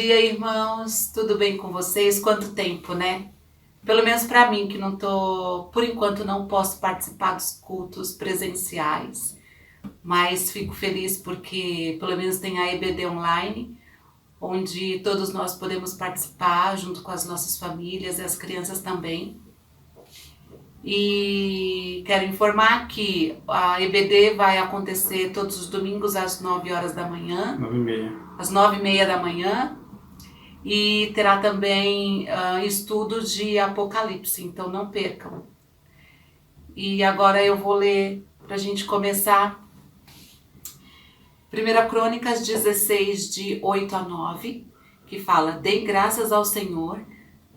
dia, irmãos. Tudo bem com vocês? Quanto tempo, né? Pelo menos para mim, que não tô, por enquanto não posso participar dos cultos presenciais, mas fico feliz porque pelo menos tem a EBD online, onde todos nós podemos participar junto com as nossas famílias e as crianças também. E quero informar que a EBD vai acontecer todos os domingos às 9 horas da manhã. 9h30. Às 9h30 da manhã. E terá também estudos de Apocalipse, então não percam. E agora eu vou ler, para a gente começar, 1 Crônicas 16, de 8 a 9, que fala: Deem graças ao Senhor,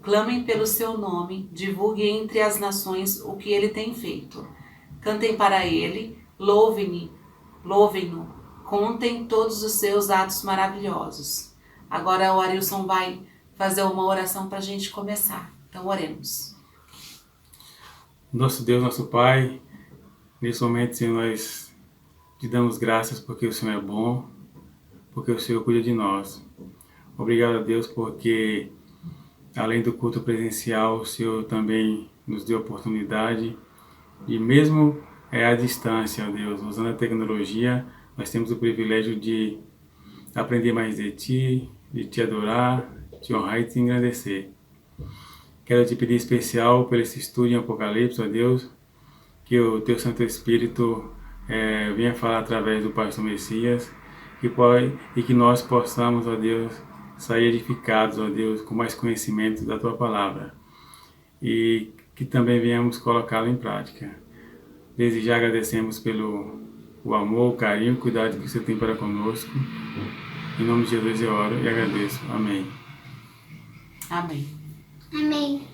clamem pelo seu nome, divulguem entre as nações o que ele tem feito. Cantem para ele, louvem-no, contem todos os seus atos maravilhosos. Agora o Arilson vai fazer uma oração para a gente começar. Então oremos. Nosso Deus, nosso Pai, nesse momento, Senhor, nós te damos graças porque o Senhor é bom, porque o Senhor cuida de nós. Obrigado a Deus porque, além do culto presencial, o Senhor também nos deu a oportunidade e mesmo à distância, ó Deus, usando a tecnologia, nós temos o privilégio de aprender mais de Ti, de Te adorar, Te honrar e Te engrandecer. Quero Te pedir especial por esse estudo em Apocalipse, ó Deus, que o Teu Santo Espírito venha falar através do Pastor Messias e que nós possamos, ó Deus, sair edificados, ó Deus, com mais conhecimento da Tua Palavra e que também venhamos colocá-la em prática. Desde já agradecemos pelo o amor, o carinho, o cuidado que Você tem para conosco. Em nome de Jesus eu oro e agradeço. Amém. Amém. Amém.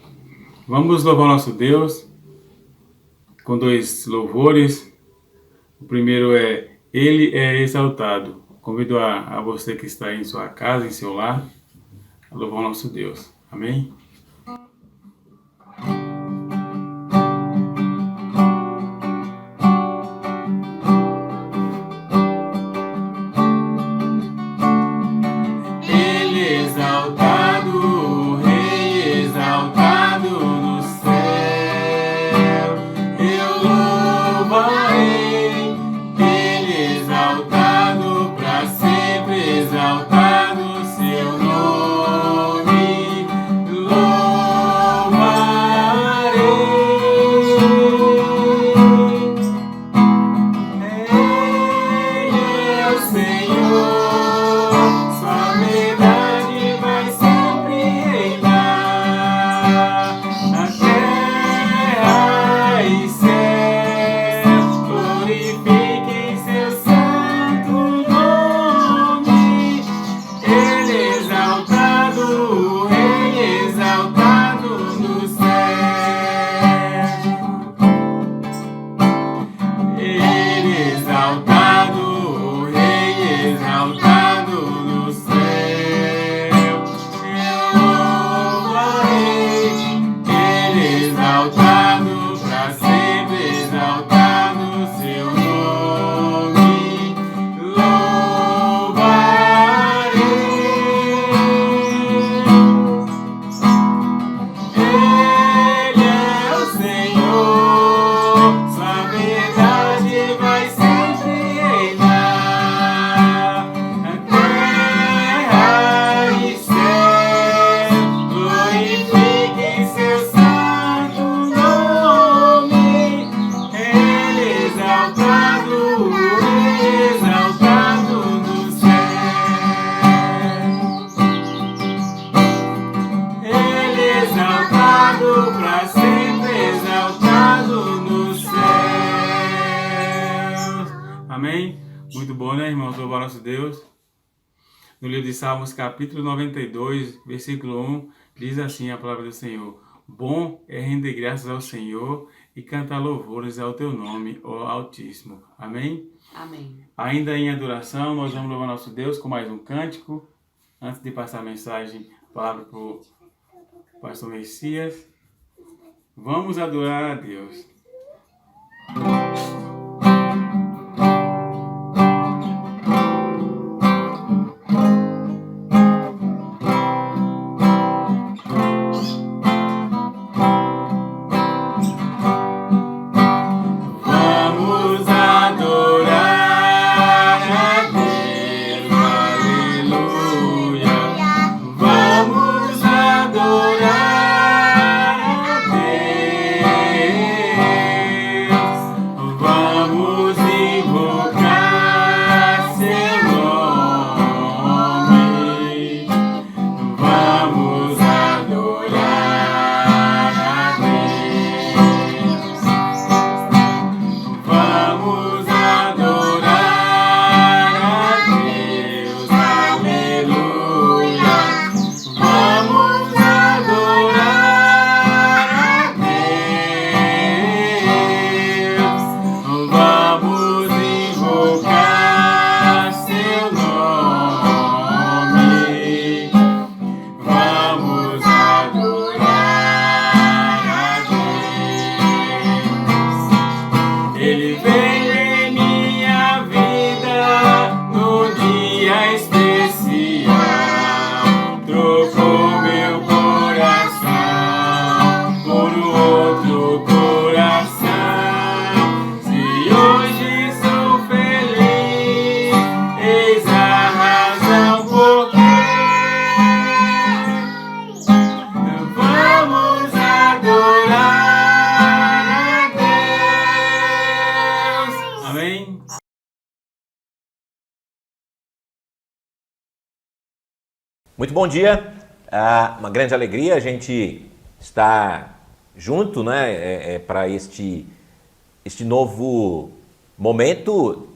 Vamos louvar nosso Deus com 2 louvores. O primeiro é Ele é exaltado. Convido a você que está aí em sua casa, em seu lar, a louvar o nosso Deus. Amém? Amém? Muito bom, né, irmãos? Louvar nosso Deus. No livro de Salmos, capítulo 92, versículo 1, diz assim a palavra do Senhor: Bom é render graças ao Senhor e cantar louvores ao Teu nome, ó Altíssimo. Amém? Amém. Ainda em adoração, nós vamos louvar nosso Deus com mais um cântico. Antes de passar a mensagem, a palavra para o Pastor Messias. Vamos adorar a Deus. Muito bom dia, uma grande alegria a gente estar junto, né, para este novo momento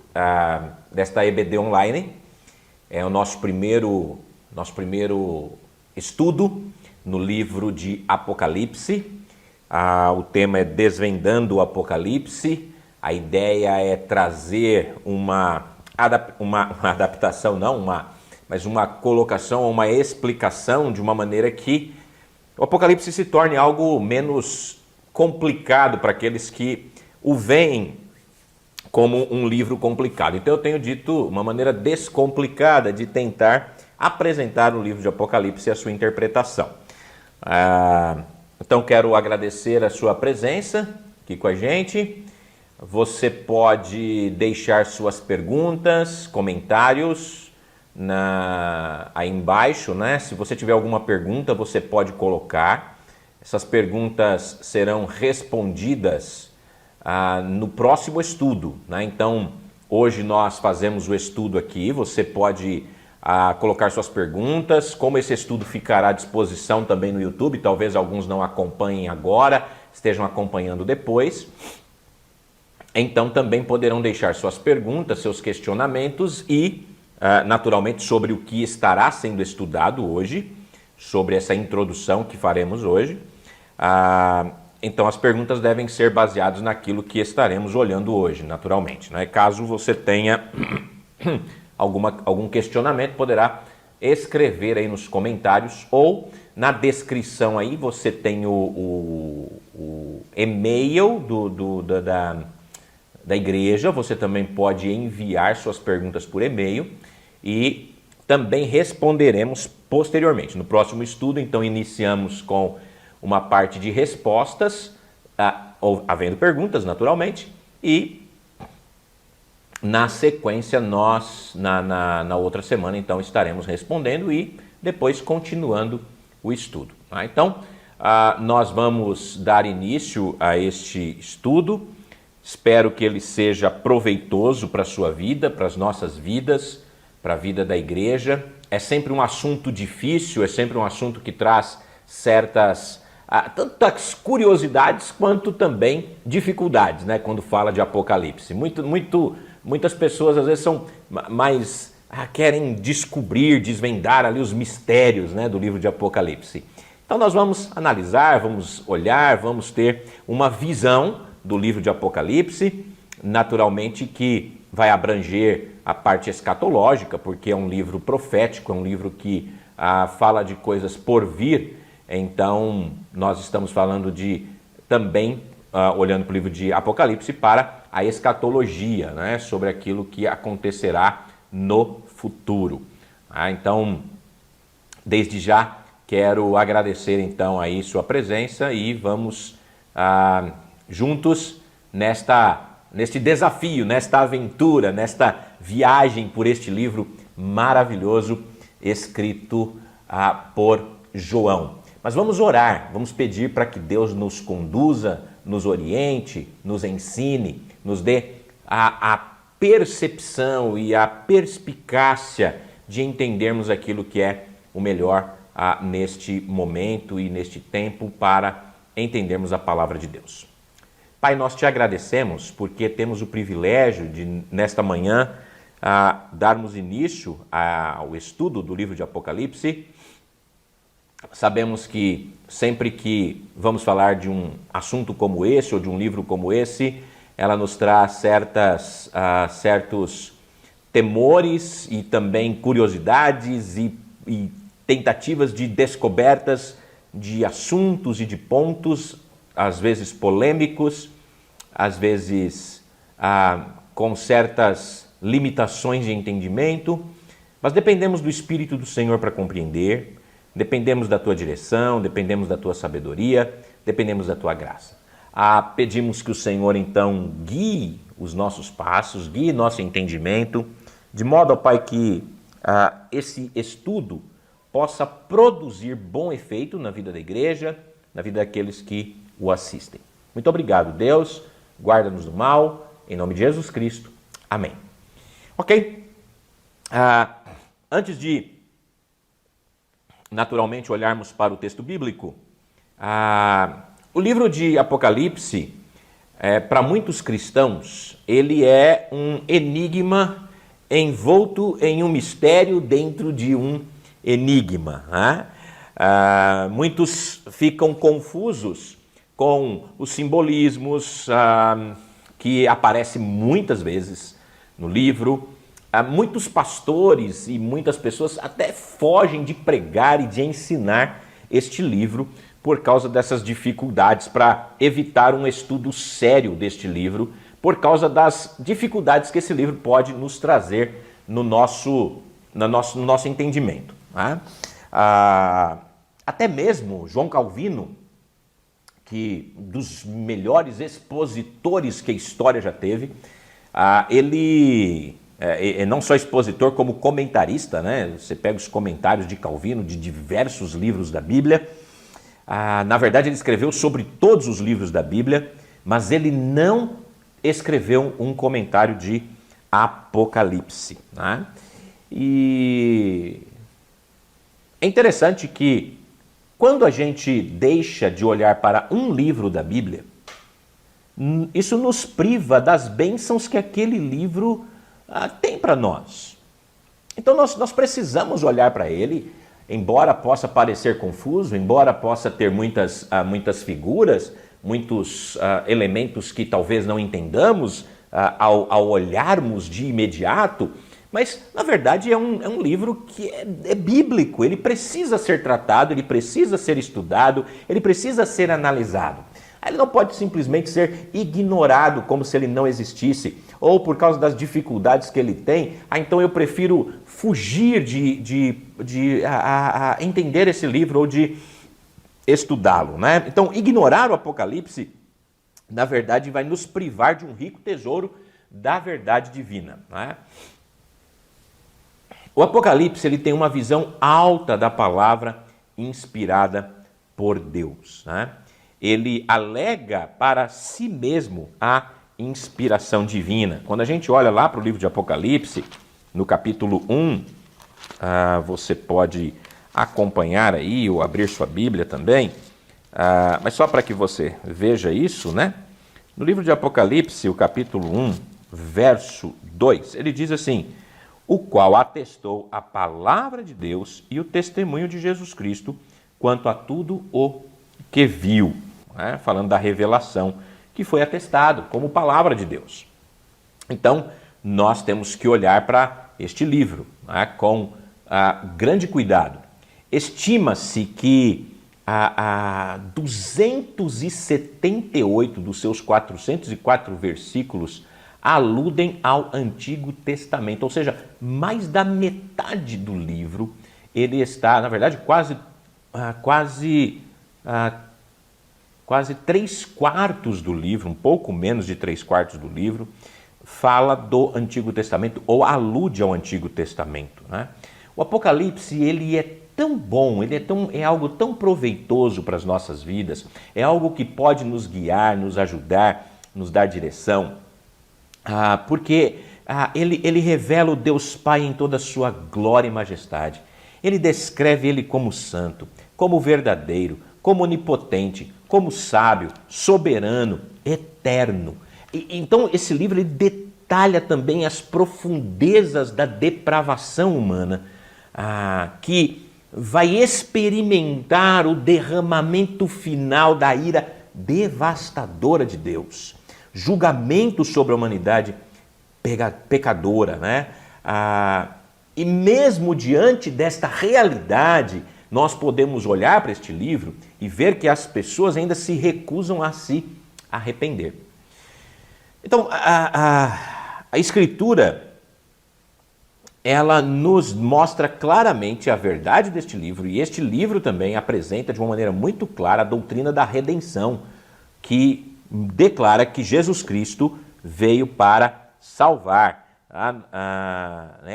desta EBD online. É o nosso primeiro estudo no livro de Apocalipse. O tema é Desvendando o Apocalipse. A ideia é trazer uma adaptação, mas uma colocação, uma explicação de uma maneira que o Apocalipse se torne algo menos complicado para aqueles que o veem como um livro complicado. Então eu tenho dito uma maneira descomplicada de tentar apresentar o livro de Apocalipse e a sua interpretação. Então quero agradecer a sua presença aqui com a gente. Você pode deixar suas perguntas, comentários aí embaixo, né? Se você tiver alguma pergunta, você pode colocar. Essas perguntas serão respondidas no próximo estudo, né? Então, hoje nós fazemos o estudo aqui. Você pode colocar suas perguntas. Como esse estudo ficará à disposição também no YouTube, talvez alguns não acompanhem agora, estejam acompanhando depois. Então também poderão deixar suas perguntas, seus questionamentos e, naturalmente, sobre o que estará sendo estudado hoje, sobre essa introdução que faremos hoje. Então as perguntas devem ser baseadas naquilo que estaremos olhando hoje, naturalmente, né? Caso você tenha algum questionamento, poderá escrever aí nos comentários ou na descrição aí você tem o e-mail da igreja. Você também pode enviar suas perguntas por e-mail e também responderemos posteriormente. No próximo estudo, então, iniciamos com uma parte de respostas, havendo perguntas, naturalmente, e na sequência nós, na outra semana, então, estaremos respondendo e depois continuando o estudo. Então, nós vamos dar início a este estudo. Espero que ele seja proveitoso para a sua vida, para as nossas vidas, para a vida da igreja. É sempre um assunto difícil, é sempre um assunto que traz tantas curiosidades quanto também dificuldades, né? Quando fala de Apocalipse. Muitas pessoas às vezes são mais querem desvendar ali os mistérios, né, do livro de Apocalipse. Então nós vamos analisar, vamos olhar, vamos ter uma visão do livro de Apocalipse, naturalmente que vai abranger a parte escatológica, porque é um livro profético, é um livro que fala de coisas por vir. Então nós estamos falando também olhando para o livro de Apocalipse para a escatologia, né, sobre aquilo que acontecerá no futuro. Então, desde já quero agradecer então aí sua presença e vamos juntos neste desafio, nesta aventura, nesta viagem por este livro maravilhoso escrito por João. Mas vamos orar, vamos pedir para que Deus nos conduza, nos oriente, nos ensine, nos dê a percepção e a perspicácia de entendermos aquilo que é o melhor neste momento e neste tempo para entendermos a palavra de Deus. Pai, nós te agradecemos porque temos o privilégio de, nesta manhã, darmos início ao estudo do livro de Apocalipse. Sabemos que sempre que vamos falar de um assunto como esse ou de um livro como esse, ela nos traz certos temores e também curiosidades e tentativas de descobertas de assuntos e de pontos, às vezes polêmicos, às vezes com certas limitações de entendimento, mas dependemos do Espírito do Senhor para compreender, dependemos da Tua direção, dependemos da Tua sabedoria, dependemos da Tua graça. Pedimos que o Senhor, então, guie os nossos passos, guie nosso entendimento, de modo, ó Pai, que esse estudo possa produzir bom efeito na vida da igreja, na vida daqueles que o assistem. Muito obrigado, Deus. Guarda-nos do mal, em nome de Jesus Cristo. Amém. Ok? Antes de naturalmente, olharmos para o texto bíblico, o livro de Apocalipse, para muitos cristãos, ele é um enigma envolto em um mistério dentro de um enigma. Né? Muitos ficam confusos com os simbolismos que aparecem muitas vezes no livro. Muitos pastores e muitas pessoas até fogem de pregar e de ensinar este livro por causa dessas dificuldades, para evitar um estudo sério deste livro, por causa das dificuldades que esse livro pode nos trazer no nosso entendimento. Né? Até mesmo João Calvino, que dos melhores expositores que a história já teve, ele é não só expositor como comentarista, né? Você pega os comentários de Calvino de diversos livros da Bíblia. Na verdade, ele escreveu sobre todos os livros da Bíblia, mas ele não escreveu um comentário de Apocalipse. Né? E é interessante que, quando a gente deixa de olhar para um livro da Bíblia, isso nos priva das bênçãos que aquele livro tem para nós. Então nós precisamos olhar para ele, embora possa parecer confuso, embora possa ter muitas figuras, muitos elementos que talvez não entendamos ao olharmos de imediato, mas na verdade é um livro que é bíblico, ele precisa ser tratado, ele precisa ser estudado, ele precisa ser analisado. Ele não pode simplesmente ser ignorado como se ele não existisse, ou por causa das dificuldades que ele tem, então eu prefiro fugir de entender esse livro ou de estudá-lo. Né? Então, ignorar o Apocalipse, na verdade, vai nos privar de um rico tesouro da verdade divina. Né? O Apocalipse ele tem uma visão alta da palavra inspirada por Deus. Né? Ele alega para si mesmo a inspiração divina. Quando a gente olha lá para o livro de Apocalipse, no capítulo 1, você pode acompanhar aí ou abrir sua Bíblia também, mas só para que você veja isso, né? No livro de Apocalipse, o capítulo 1, verso 2, ele diz assim: o qual atestou a palavra de Deus e o testemunho de Jesus Cristo quanto a tudo o que viu. Né? Falando da revelação que foi atestado como palavra de Deus. Então, nós temos que olhar para este livro, né, com grande cuidado. Estima-se que 278 dos seus 404 versículos aludem ao Antigo Testamento, ou seja, mais da metade do livro, ele está, na verdade, quase 3/4 do livro, um pouco menos de 3/4 do livro, fala do Antigo Testamento ou alude ao Antigo Testamento. Né? O Apocalipse ele é tão bom, é algo tão proveitoso para as nossas vidas, é algo que pode nos guiar, nos ajudar, nos dar direção, porque ele revela o Deus Pai em toda a sua glória e majestade. Ele descreve ele como santo, como verdadeiro, como onipotente, como sábio, soberano, eterno. Então esse livro ele detalha também as profundezas da depravação humana, que vai experimentar o derramamento final da ira devastadora de Deus, julgamento sobre a humanidade pecadora, né? E mesmo diante desta realidade, nós podemos olhar para este livro e ver que as pessoas ainda se recusam a se arrepender. Então, a Escritura, ela nos mostra claramente a verdade deste livro, e este livro também apresenta de uma maneira muito clara a doutrina da redenção, que declara que Jesus Cristo veio para salvar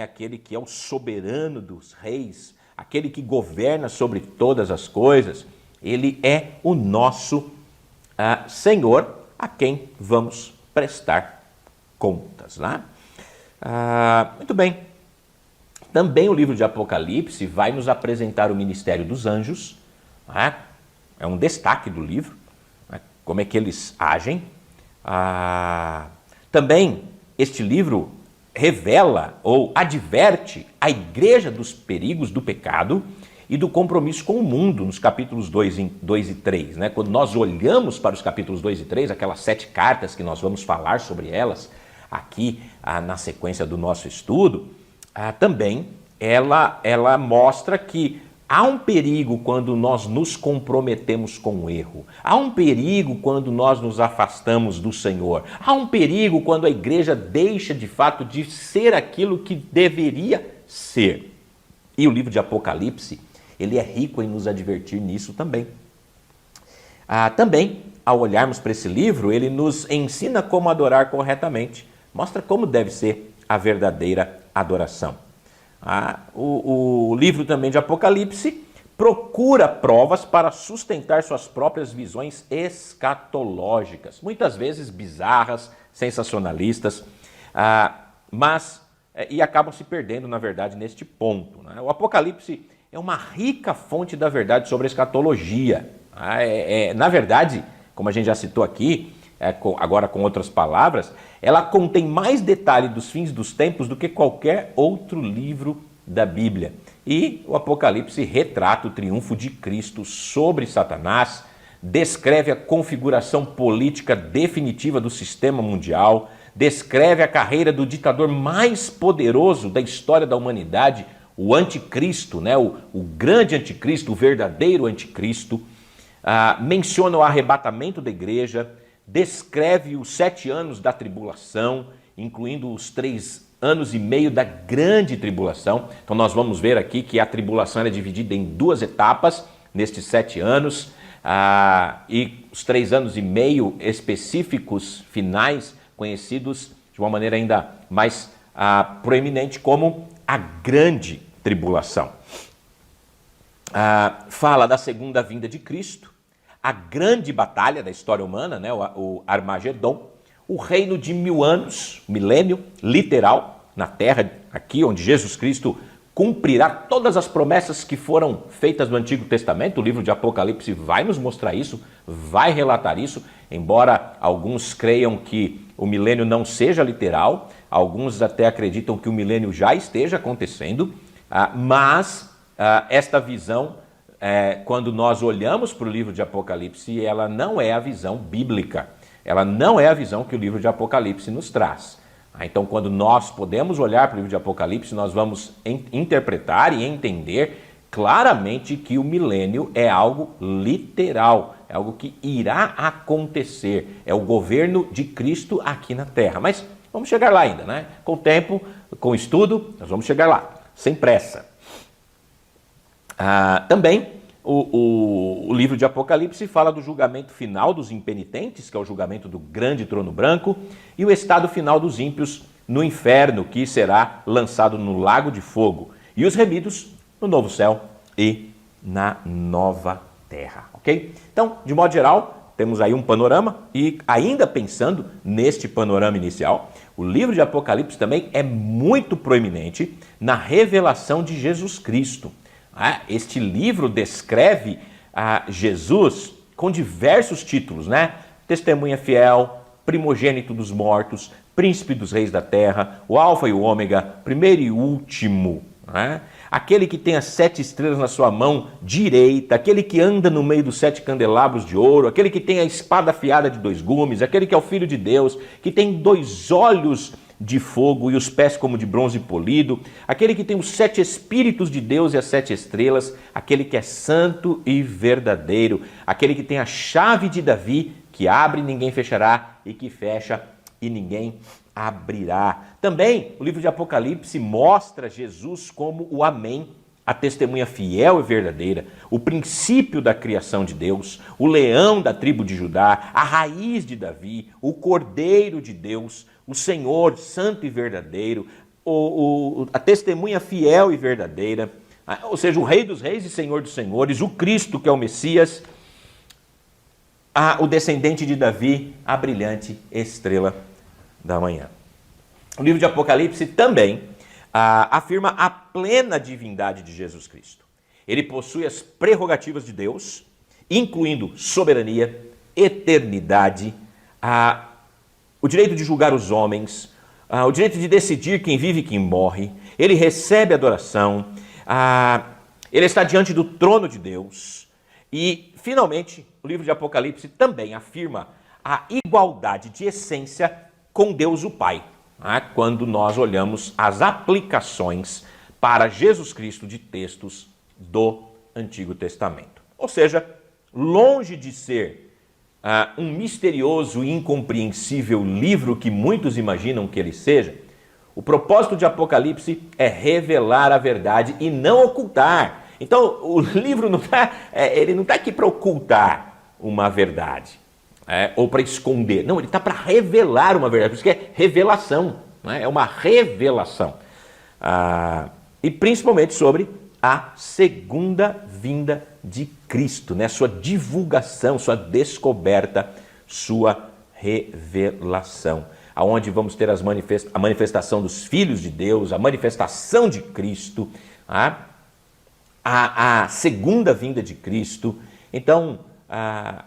aquele que é o soberano dos reis, aquele que governa sobre todas as coisas. Ele é o nosso Senhor, a quem vamos prestar contas. Né? Muito bem. Também o livro de Apocalipse vai nos apresentar o ministério dos anjos, né? É um destaque do livro, né? Como é que eles agem. Também este livro revela ou adverte a igreja dos perigos do pecado e do compromisso com o mundo, nos capítulos 2 e 3. Né? Quando nós olhamos para os capítulos 2 e 3, aquelas 7 cartas que nós vamos falar sobre elas aqui na sequência do nosso estudo, também ela mostra que há um perigo quando nós nos comprometemos com o erro. Há um perigo quando nós nos afastamos do Senhor. Há um perigo quando a igreja deixa de fato de ser aquilo que deveria ser. E o livro de Apocalipse, ele é rico em nos advertir nisso também. Também, ao olharmos para esse livro, ele nos ensina como adorar corretamente. Mostra como deve ser a verdadeira adoração. O livro também de Apocalipse procura provas para sustentar suas próprias visões escatológicas, muitas vezes bizarras, sensacionalistas, e acabam se perdendo, na verdade, neste ponto. Né? O Apocalipse é uma rica fonte da verdade sobre a escatologia. Na verdade, como a gente já citou aqui, agora com outras palavras, ela contém mais detalhe dos fins dos tempos do que qualquer outro livro da Bíblia. E o Apocalipse retrata o triunfo de Cristo sobre Satanás, descreve a configuração política definitiva do sistema mundial, descreve a carreira do ditador mais poderoso da história da humanidade, o anticristo, né? o grande anticristo, o verdadeiro anticristo, menciona o arrebatamento da igreja, descreve os 7 anos da tribulação, incluindo os 3 anos e meio da grande tribulação. Então nós vamos ver aqui que a tribulação é dividida em 2 etapas, nestes 7 anos, e os 3 anos e meio específicos finais, conhecidos de uma maneira ainda mais proeminente como a grande tribulação. Fala da segunda vinda de Cristo, a grande batalha da história humana, né, o Armagedon, o reino de 1000 anos, milênio, literal, na terra, aqui onde Jesus Cristo cumprirá todas as promessas que foram feitas no Antigo Testamento. O livro de Apocalipse vai nos mostrar isso, vai relatar isso, embora alguns creiam que o milênio não seja literal, alguns até acreditam que o milênio já esteja acontecendo, mas esta visão, quando nós olhamos para o livro de Apocalipse, ela não é a visão bíblica, ela não é a visão que o livro de Apocalipse nos traz. Então, quando nós podemos olhar para o livro de Apocalipse, nós vamos interpretar e entender claramente que o milênio é algo literal, é algo que irá acontecer, é o governo de Cristo aqui na Terra. Mas vamos chegar lá ainda, né? Com o tempo, com o estudo, nós vamos chegar lá, sem pressa. Também o livro de Apocalipse fala do julgamento final dos impenitentes, que é o julgamento do grande trono branco, e o estado final dos ímpios no inferno, que será lançado no lago de fogo, e os remidos no novo céu e na nova terra, ok? Então, de modo geral, temos aí um panorama, e ainda pensando neste panorama inicial, o livro de Apocalipse também é muito proeminente na revelação de Jesus Cristo. Este livro descreve Jesus com diversos títulos, né? Testemunha fiel, primogênito dos mortos, príncipe dos reis da terra, o alfa e o ômega, primeiro e último, né? Aquele que tem as 7 estrelas na sua mão direita, aquele que anda no meio dos 7 candelabros de ouro, aquele que tem a espada afiada de 2 gumes, aquele que é o Filho de Deus, que tem 2 olhos de fogo e os pés como de bronze polido, aquele que tem os 7 Espíritos de Deus e as 7 estrelas, aquele que é santo e verdadeiro, aquele que tem a chave de Davi, que abre e ninguém fechará, e que fecha e ninguém abrirá. Também o livro de Apocalipse mostra Jesus como o Amém, a testemunha fiel e verdadeira, o princípio da criação de Deus, o leão da tribo de Judá, a raiz de Davi, o Cordeiro de Deus, o Senhor santo e verdadeiro, a testemunha fiel e verdadeira, ou seja, o Rei dos Reis e Senhor dos Senhores, o Cristo que é o Messias, o descendente de Davi, a brilhante estrela da manhã. O livro de Apocalipse também afirma a plena divindade de Jesus Cristo. Ele possui as prerrogativas de Deus, incluindo soberania, eternidade, o direito de julgar os homens, o direito de decidir quem vive e quem morre. Ele recebe adoração, ele está diante do trono de Deus. E, finalmente, o livro de Apocalipse também afirma a igualdade de essência com Deus o Pai, quando nós olhamos as aplicações para Jesus Cristo de textos do Antigo Testamento. Ou seja, longe de ser um misterioso e incompreensível livro que muitos imaginam que ele seja, o propósito de Apocalipse é revelar a verdade e não ocultar. Então, o livro não está aqui para ocultar uma verdade, ou para esconder. Não, ele está para revelar uma verdade. Por isso que é revelação, é uma revelação. E principalmente sobre a segunda vinda de Cristo, sua divulgação, sua descoberta, sua revelação. Aonde vamos ter a manifestação dos filhos de Deus, a manifestação de Cristo, a segunda vinda de Cristo. Então,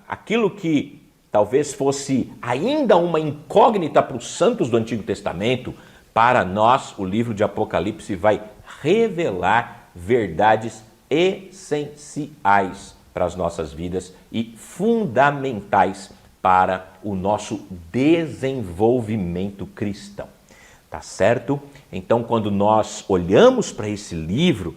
aquilo que talvez fosse ainda uma incógnita para os santos do Antigo Testamento, para nós, o livro de Apocalipse vai revelar verdades essenciais para as nossas vidas e fundamentais para o nosso desenvolvimento cristão. Tá certo? Então, quando nós olhamos para esse livro,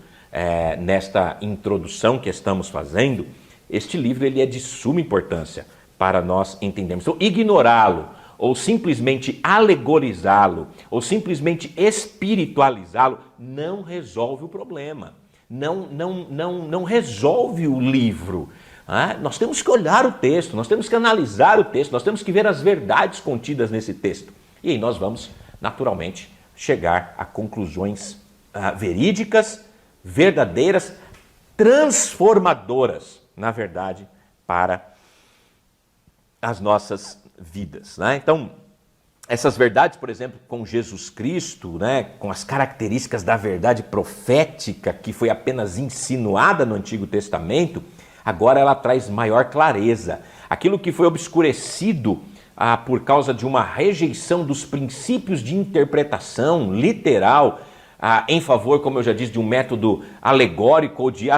nesta introdução que estamos fazendo, este livro ele é de suma importância para nós entendermos. Então, ignorá-lo, ou simplesmente alegorizá-lo, ou simplesmente espiritualizá-lo, não resolve o problema. Não resolve o livro. Nós temos que olhar o texto, nós temos que analisar o texto, nós temos que ver as verdades contidas nesse texto. E aí nós vamos, naturalmente, chegar a conclusões verídicas, verdadeiras, transformadoras, na verdade, para as nossas vidas. Então, essas verdades, por exemplo, com Jesus Cristo, com as características da verdade profética que foi apenas insinuada no Antigo Testamento, agora ela traz maior clareza. Aquilo que foi obscurecido por causa de uma rejeição dos princípios de interpretação literal, em favor, como eu já disse, de um método alegórico ou de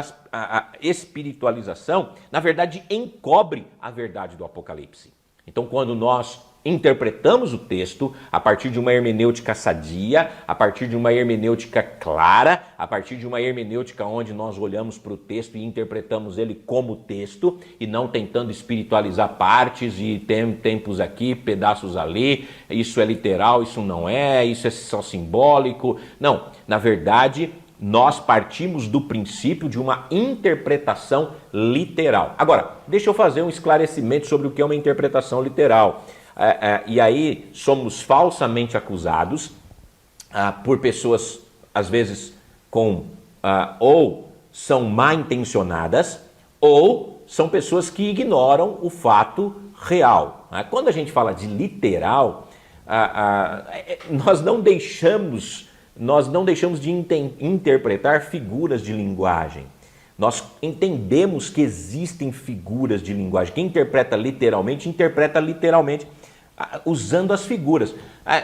espiritualização, na verdade encobre a verdade do Apocalipse. Então, quando nós interpretamos o texto a partir de uma hermenêutica sadia, a partir de uma hermenêutica clara, a partir de uma hermenêutica onde nós olhamos para o texto e interpretamos ele como texto e não tentando espiritualizar partes e tempos aqui, pedaços ali, isso é literal, isso não é, isso é só simbólico. Não, na verdade, nós partimos do princípio de uma interpretação literal. Agora, deixa eu fazer um esclarecimento sobre o que é uma interpretação literal. E aí somos falsamente acusados por pessoas, às vezes, ou são mal intencionadas, ou são pessoas que ignoram o fato real. Quando a gente fala de literal, nós não deixamos de interpretar figuras de linguagem. Nós entendemos que existem figuras de linguagem. Quem interpreta literalmente, usando as figuras.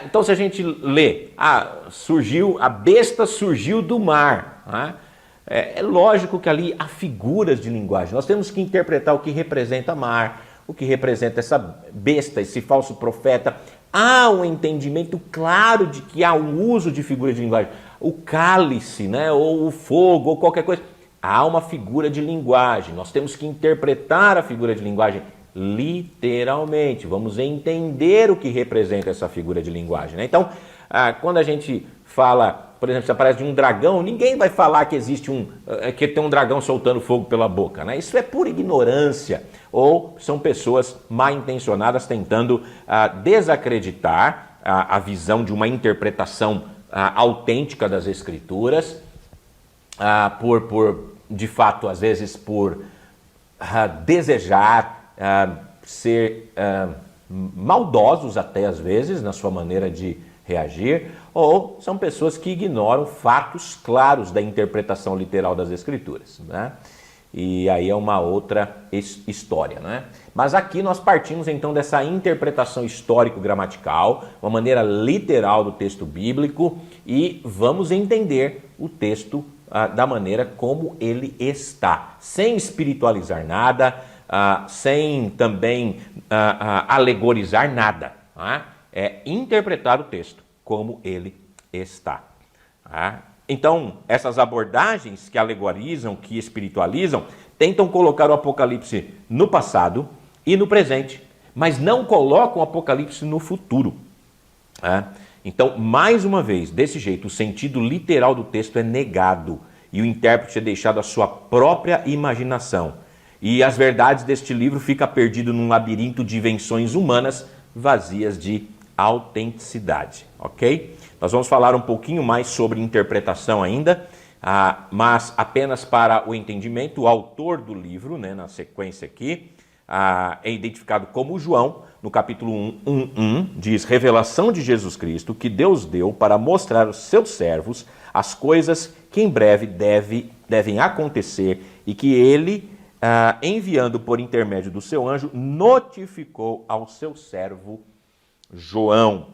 Então, se a gente lê, a besta surgiu do mar. É lógico que ali há figuras de linguagem. Nós temos que interpretar o que representa mar, o que representa essa besta, esse falso profeta. Há um entendimento claro de que há um uso de figuras de linguagem. O cálice, ou o fogo, ou qualquer coisa. Há uma figura de linguagem. Nós temos que interpretar a figura de linguagem literalmente. Vamos entender o que representa essa figura de linguagem. Então, quando a gente fala, por exemplo, se aparece de um dragão, ninguém vai falar que existe que tem um dragão soltando fogo pela boca. Isso é pura ignorância. Ou são pessoas mal intencionadas tentando desacreditar a visão de uma interpretação autêntica das Escrituras, de fato, às vezes, por desejar ser maldosos até às vezes na sua maneira de reagir, ou são pessoas que ignoram fatos claros da interpretação literal das Escrituras, né? E aí é uma outra história, né? Mas aqui nós partimos então dessa interpretação histórico-gramatical, uma maneira literal do texto bíblico, e vamos entender o texto da maneira como ele está, sem espiritualizar nada, sem também alegorizar nada, né? É interpretar o texto como ele está. Então, essas abordagens que alegorizam, que espiritualizam, tentam colocar o Apocalipse no passado e no presente, mas não colocam o Apocalipse no futuro. Então, mais uma vez, desse jeito, o sentido literal do texto é negado e o intérprete é deixado à sua própria imaginação. E as verdades deste livro ficam perdidas num labirinto de invenções humanas vazias de autenticidade, ok? Nós vamos falar um pouquinho mais sobre interpretação ainda, mas apenas para o entendimento, o autor do livro, né, na sequência aqui, é identificado como João, no capítulo 1:1, diz: revelação de Jesus Cristo, que Deus deu para mostrar aos seus servos as coisas que em breve devem acontecer e que ele, enviando por intermédio do seu anjo, notificou ao seu servo João.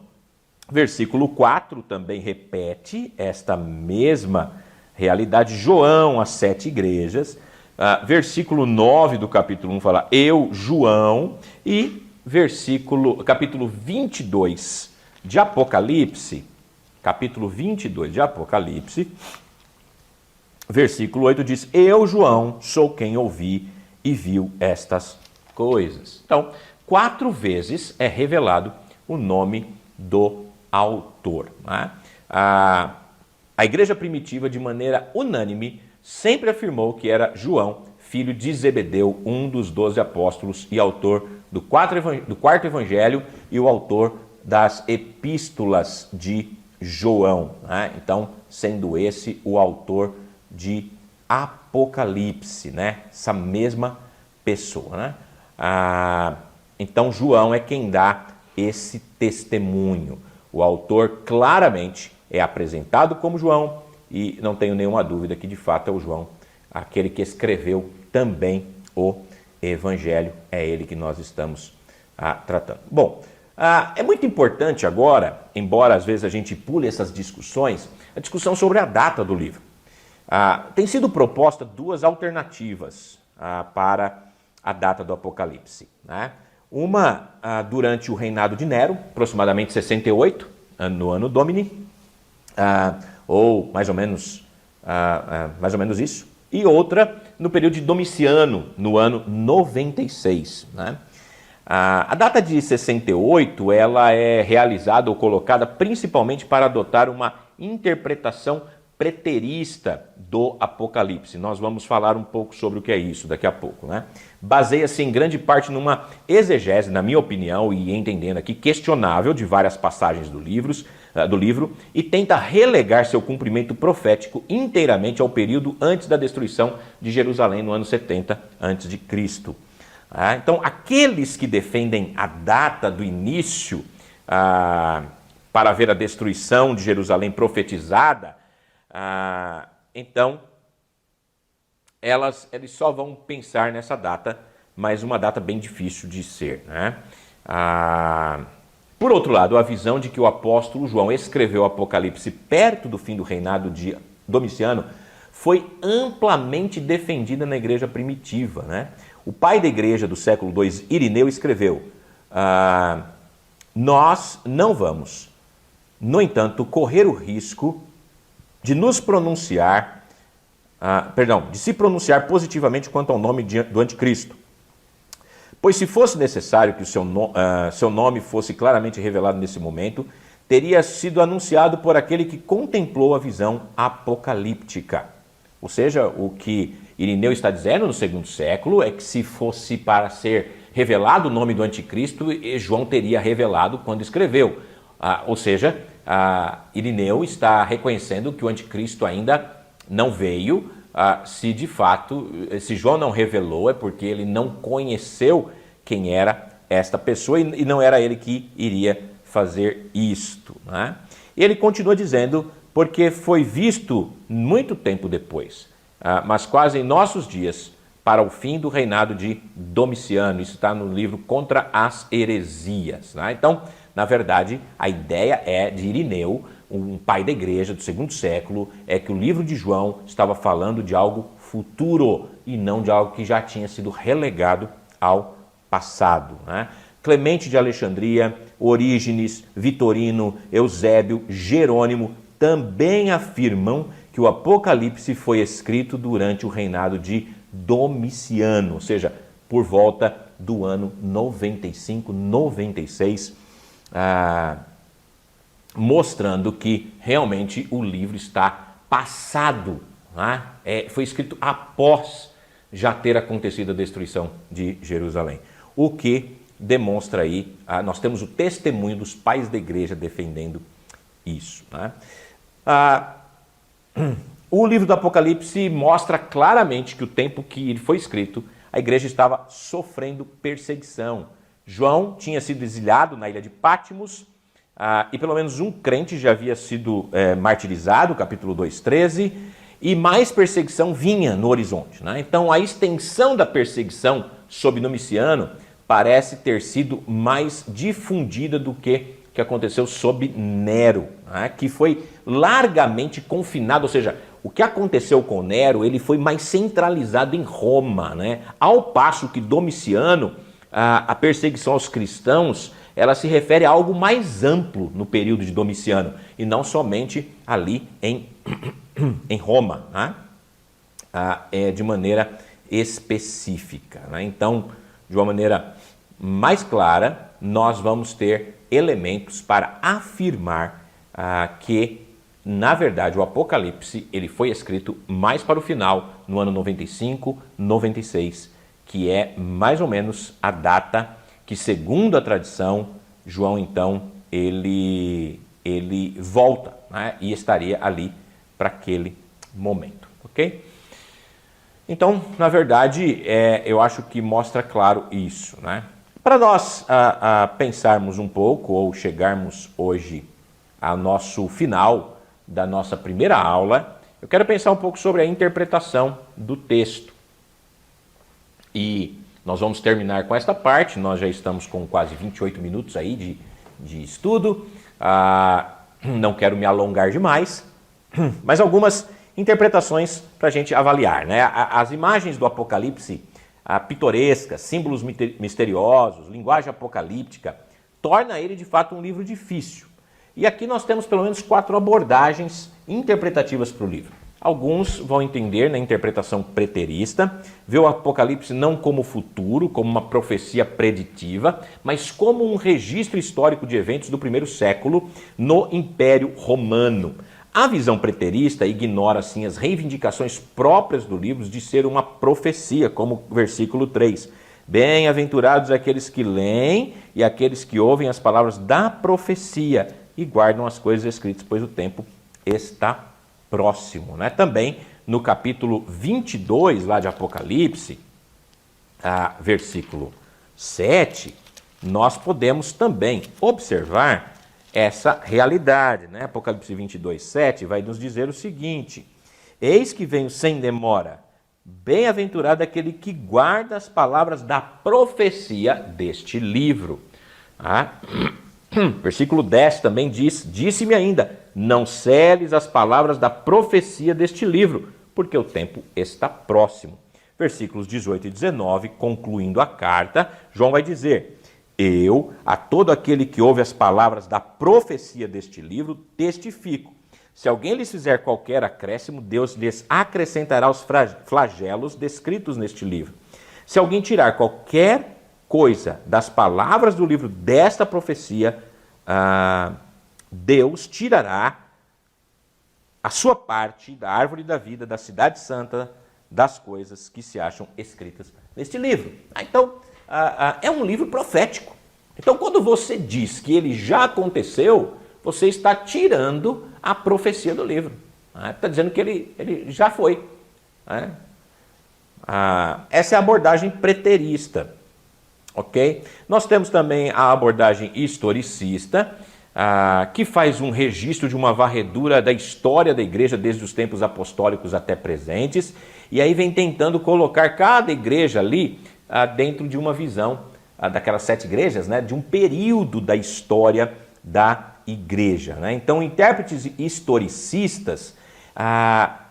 Versículo 4 também repete esta mesma realidade. João, às 7 igrejas. Versículo 9 do capítulo 1 fala: eu, João. E capítulo 22 de Apocalipse, capítulo 22 de Apocalipse, versículo 8 diz: eu, João, sou quem ouvi e viu estas coisas. Então, 4 vezes é revelado o nome do autor, né? A igreja primitiva, de maneira unânime, sempre afirmou que era João, filho de Zebedeu, um dos 12 apóstolos e autor do quarto evangelho e o autor das epístolas de João, né? Então, sendo esse o autor de Apocalipse, né? Essa mesma pessoa, né? Então, João é quem dá esse testemunho. O autor claramente é apresentado como João e não tenho nenhuma dúvida que de fato é o João, aquele que escreveu também o Evangelho, é ele que nós estamos tratando. Bom, é muito importante agora, embora às vezes a gente pule essas discussões, a discussão sobre a data do livro. Tem sido proposta 2 alternativas para a data do Apocalipse, né? Uma durante o reinado de Nero, aproximadamente 68, no ano Domini, ou mais ou menos isso, e outra no período de Domiciano, no ano 96, né? A data de 68 ela é realizada ou colocada principalmente para adotar uma interpretação preterista do Apocalipse. Nós vamos falar um pouco sobre o que é isso daqui a pouco, né? Baseia-se em grande parte numa exegese, na minha opinião, e entendendo aqui, questionável de várias passagens do livro, e tenta relegar seu cumprimento profético inteiramente ao período antes da destruição de Jerusalém no ano 70 a.C. Então, aqueles que defendem a data do início para ver a destruição de Jerusalém profetizada, então, eles só vão pensar nessa data, mas uma data bem difícil de ser, né? Por outro lado, a visão de que o apóstolo João escreveu o Apocalipse perto do fim do reinado de Domiciano foi amplamente defendida na igreja primitiva, né? O pai da igreja do século II, Irineu, escreveu: nós não vamos, no entanto, correr o risco de se pronunciar positivamente quanto ao nome do anticristo. Pois se fosse necessário que o seu nome fosse claramente revelado nesse momento, teria sido anunciado por aquele que contemplou a visão apocalíptica. Ou seja, o que Irineu está dizendo no segundo século é que se fosse para ser revelado o nome do anticristo, João teria revelado quando escreveu. Ou seja, Irineu está reconhecendo que o anticristo ainda não veio. Se João não revelou, é porque ele não conheceu quem era esta pessoa e não era ele que iria fazer isto, né? Ele continua dizendo, porque foi visto muito tempo depois, mas quase em nossos dias, para o fim do reinado de Domiciano. Isso está no livro Contra as Heresias, né? Então, na verdade, a ideia é de Irineu, um pai da igreja do segundo século, é que o livro de João estava falando de algo futuro e não de algo que já tinha sido relegado ao passado, né? Clemente de Alexandria, Orígenes, Vitorino, Eusébio, Jerônimo também afirmam que o Apocalipse foi escrito durante o reinado de Domiciano, ou seja, por volta do ano 95, 96, mostrando que realmente o livro está passado, né? Foi escrito após já ter acontecido a destruição de Jerusalém. O que demonstra aí, nós temos o testemunho dos pais da igreja defendendo isso, né? O livro do Apocalipse mostra claramente que o tempo que ele foi escrito, a igreja estava sofrendo perseguição. João tinha sido exilado na ilha de Patmos, e pelo menos um crente já havia sido martirizado, capítulo 2:13, e mais perseguição vinha no horizonte, né? Então a extensão da perseguição sob Domiciano parece ter sido mais difundida do que aconteceu sob Nero, né? Que foi largamente confinado, ou seja, o que aconteceu com Nero, ele foi mais centralizado em Roma, né? Ao passo que Domiciano, a perseguição aos cristãos, ela se refere a algo mais amplo no período de Domiciano, e não somente ali em Roma, né? De maneira específica, né? Então, de uma maneira mais clara, nós vamos ter elementos para afirmar que, na verdade, o Apocalipse ele foi escrito mais para o final, no ano 95, 96, que é mais ou menos a data que, segundo a tradição, João, então, ele volta, né? E estaria ali para aquele momento, ok? Então, na verdade, eu acho que mostra claro isso, né? Para nós pensarmos um pouco, ou chegarmos hoje ao nosso final da nossa primeira aula, eu quero pensar um pouco sobre a interpretação do texto. E nós vamos terminar com esta parte, nós já estamos com quase 28 minutos aí de estudo, não quero me alongar demais, mas algumas interpretações para a gente avaliar, né? As imagens do Apocalipse, pitorescas, símbolos misteriosos, linguagem apocalíptica, torna ele de fato um livro difícil. E aqui nós temos pelo menos 4 abordagens interpretativas para o livro. Alguns vão entender na interpretação preterista, ver o Apocalipse não como futuro, como uma profecia preditiva, mas como um registro histórico de eventos do primeiro século no Império Romano. A visão preterista ignora, assim, as reivindicações próprias do livro de ser uma profecia, como o versículo 3. Bem-aventurados aqueles que leem e aqueles que ouvem as palavras da profecia e guardam as coisas escritas, pois o tempo está próximo, né? Também no capítulo 22, lá de Apocalipse, versículo 7, nós podemos também observar essa realidade, né? Apocalipse 22, 7 vai nos dizer o seguinte: eis que venho sem demora, bem-aventurado aquele que guarda as palavras da profecia deste livro. Versículo 10 também diz: disse-me ainda, não celes as palavras da profecia deste livro, porque o tempo está próximo. Versículos 18 e 19, concluindo a carta, João vai dizer: eu, a todo aquele que ouve as palavras da profecia deste livro, testifico. Se alguém lhes fizer qualquer acréscimo, Deus lhes acrescentará os flagelos descritos neste livro. Se alguém tirar qualquer coisa das palavras do livro desta profecia, Deus tirará a sua parte da árvore da vida, da cidade santa, das coisas que se acham escritas neste livro. Então, é um livro profético. Então, quando você diz que ele já aconteceu, você está tirando a profecia do livro. Está dizendo que ele já foi. Essa é a abordagem preterista. ok? Nós temos também a abordagem historicista, que faz um registro de uma varredura da história da igreja desde os tempos apostólicos até presentes, e aí vem tentando colocar cada igreja ali dentro de uma visão daquelas 7 igrejas, né, de um período da história da igreja, né? Então, intérpretes historicistas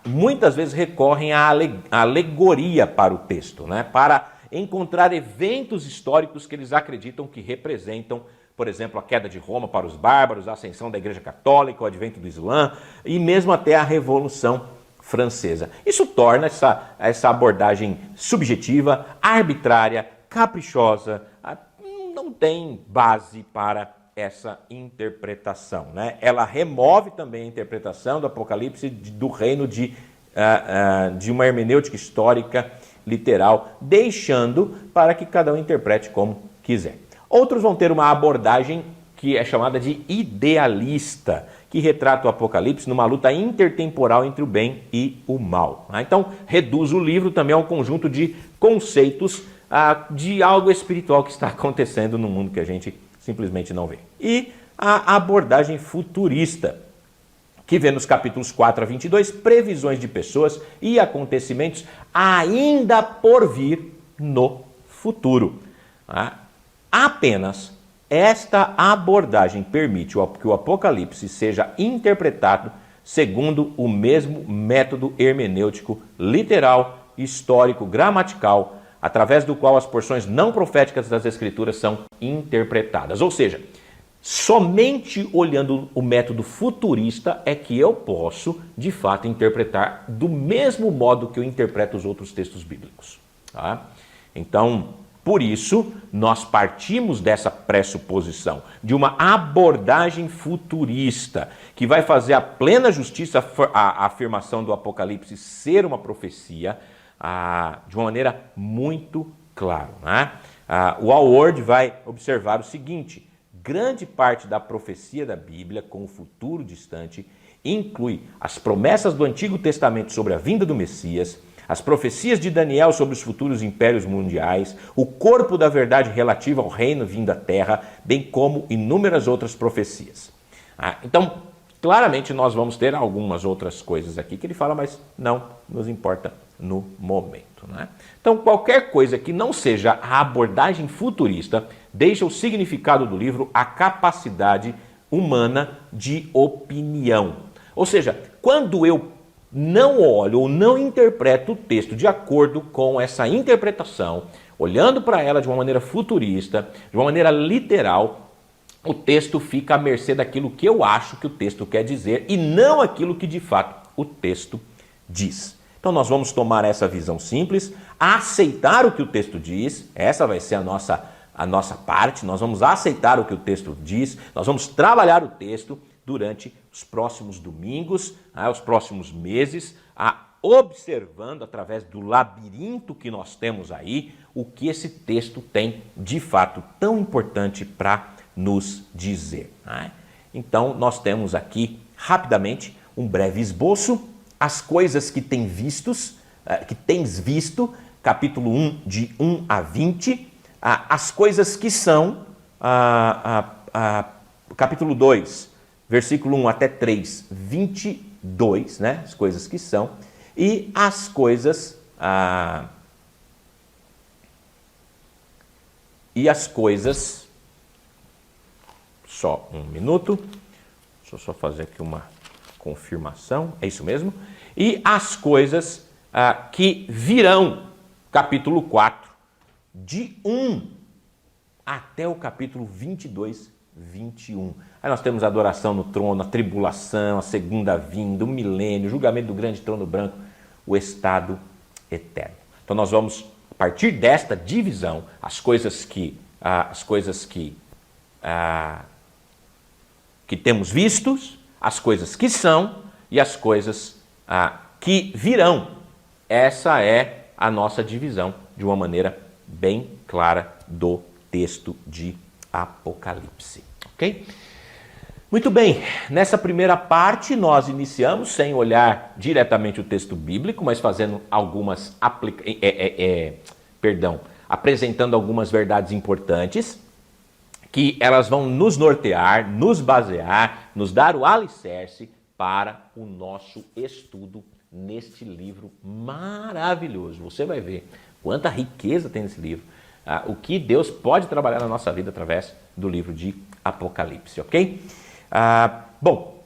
muitas vezes recorrem à alegoria para o texto, né, para encontrar eventos históricos que eles acreditam que representam, por exemplo, a queda de Roma para os bárbaros, a ascensão da Igreja Católica, o advento do Islã e mesmo até a Revolução Francesa. Isso torna essa abordagem subjetiva, arbitrária, caprichosa, não tem base para essa interpretação, né? Ela remove também a interpretação do Apocalipse do reino de uma hermenêutica histórica literal, deixando para que cada um interprete como quiser. Outros vão ter uma abordagem que é chamada de idealista, que retrata o Apocalipse numa luta intertemporal entre o bem e o mal. Então, reduz o livro também a um conjunto de conceitos de algo espiritual que está acontecendo no mundo que a gente simplesmente não vê. E a abordagem futurista, que vê nos capítulos 4 a 22 previsões de pessoas e acontecimentos ainda por vir no futuro. Apenas esta abordagem permite que o Apocalipse seja interpretado segundo o mesmo método hermenêutico literal, histórico, gramatical, através do qual as porções não proféticas das Escrituras são interpretadas. Ou seja, somente olhando o método futurista é que eu posso, de fato, interpretar do mesmo modo que eu interpreto os outros textos bíblicos. Tá? Então, por isso, nós partimos dessa pressuposição, de uma abordagem futurista, que vai fazer a plena justiça a afirmação do Apocalipse ser uma profecia, de uma maneira muito clara. Né? O Alward vai observar o seguinte: grande parte da profecia da Bíblia com o futuro distante inclui as promessas do Antigo Testamento sobre a vinda do Messias, as profecias de Daniel sobre os futuros impérios mundiais, o corpo da verdade relativa ao reino vindo à terra, bem como inúmeras outras profecias. Então, claramente nós vamos ter algumas outras coisas aqui que ele fala, mas não nos importa no momento. Né? Então, qualquer coisa que não seja a abordagem futurista deixa o significado do livro a capacidade humana de opinião. Ou seja, quando eu não olho ou não interpreto o texto de acordo com essa interpretação, olhando para ela de uma maneira futurista, de uma maneira literal, o texto fica à mercê daquilo que eu acho que o texto quer dizer e não aquilo que de fato o texto diz. Então nós vamos tomar essa visão simples, aceitar o que o texto diz, essa vai ser a nossa parte, nós vamos aceitar o que o texto diz, nós vamos trabalhar o texto durante os próximos domingos, os próximos meses, observando através do labirinto que nós temos aí, o que esse texto tem de fato tão importante para nos dizer. Então nós temos aqui rapidamente um breve esboço, as coisas que tens visto, capítulo 1, de 1 a 20, as coisas que são, capítulo 2, versículo 1 até 3, 22, né? As coisas que são, e as coisas, só um minuto, deixa eu só fazer aqui uma confirmação, é isso mesmo? E as coisas que virão, capítulo 4, de 1 até o capítulo 22, 21. Aí nós temos a adoração no trono, a tribulação, a segunda vinda, o milênio, o julgamento do grande trono branco, o estado eterno. Então nós vamos, a partir desta divisão, as coisas que temos vistos, as coisas que são e as coisas que virão. Essa é a nossa divisão de uma maneira bem clara do texto de Apocalipse. Ok? Muito bem, nessa primeira parte nós iniciamos sem olhar diretamente o texto bíblico, mas fazendo algumas apresentando algumas verdades importantes, que elas vão nos nortear, nos basear, nos dar o alicerce para o nosso estudo neste livro maravilhoso. Você vai ver quanta riqueza tem nesse livro, o que Deus pode trabalhar na nossa vida através do livro de Apocalipse, ok? Bom,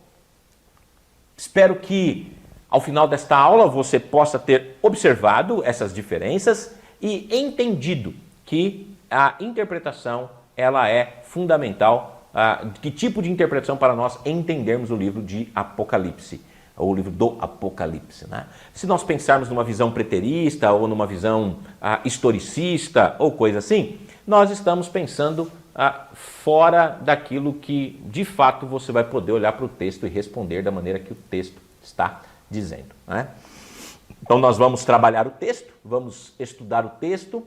espero que ao final desta aula você possa ter observado essas diferenças e entendido que a interpretação ela é fundamental. Que tipo de interpretação para nós entendermos o livro de Apocalipse, ou o livro do Apocalipse, né? Se nós pensarmos numa visão preterista ou numa visão historicista ou coisa assim, nós estamos pensando fora daquilo que de fato você vai poder olhar para o texto e responder da maneira que o texto está dizendo, né? Então nós vamos trabalhar o texto, vamos estudar o texto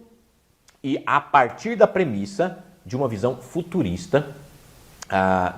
e a partir da premissa de uma visão futurista,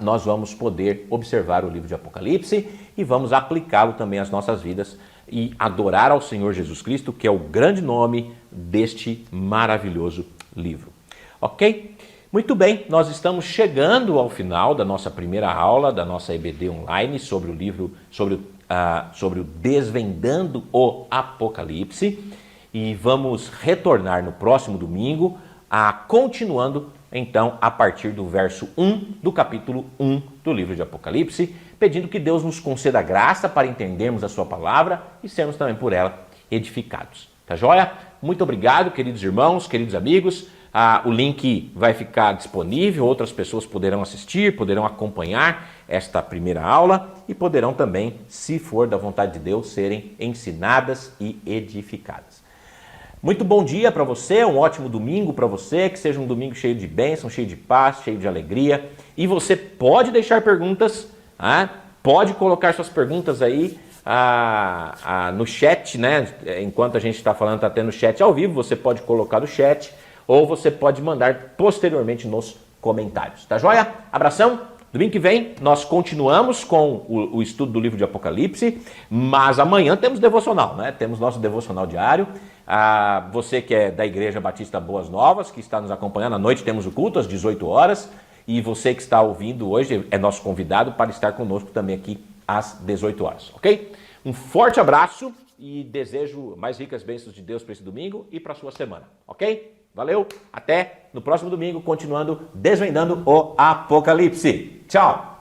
nós vamos poder observar o livro de Apocalipse e vamos aplicá-lo também às nossas vidas e adorar ao Senhor Jesus Cristo, que é o grande nome deste maravilhoso livro. Ok? Muito bem, nós estamos chegando ao final da nossa primeira aula, da nossa EBD online sobre o livro, sobre o Desvendando o Apocalipse, e vamos retornar no próximo domingo, continuando então a partir do verso 1 do capítulo 1 do livro de Apocalipse, pedindo que Deus nos conceda graça para entendermos a sua palavra e sermos também por ela edificados. Tá joia? Muito obrigado, queridos irmãos, queridos amigos. O link vai ficar disponível, outras pessoas poderão assistir, poderão acompanhar esta primeira aula e poderão também, se for da vontade de Deus, serem ensinadas e edificadas. Muito bom dia para você, um ótimo domingo para você, que seja um domingo cheio de bênção, cheio de paz, cheio de alegria. E você pode deixar perguntas, pode colocar suas perguntas aí no chat, né? Enquanto a gente está falando, está tendo chat ao vivo, você pode colocar no chat ou você pode mandar posteriormente nos comentários. Tá joia? Abração! Domingo que vem nós continuamos com o estudo do livro de Apocalipse, mas amanhã temos devocional, né? Temos nosso devocional diário. Você que é da Igreja Batista Boas Novas, que está nos acompanhando, à noite temos o culto às 18 horas, e você que está ouvindo hoje é nosso convidado para estar conosco também aqui às 18 horas, ok? Um forte abraço e desejo mais ricas bênçãos de Deus para esse domingo e para a sua semana, ok? Valeu, até no próximo domingo, continuando desvendando o Apocalipse. Tchau!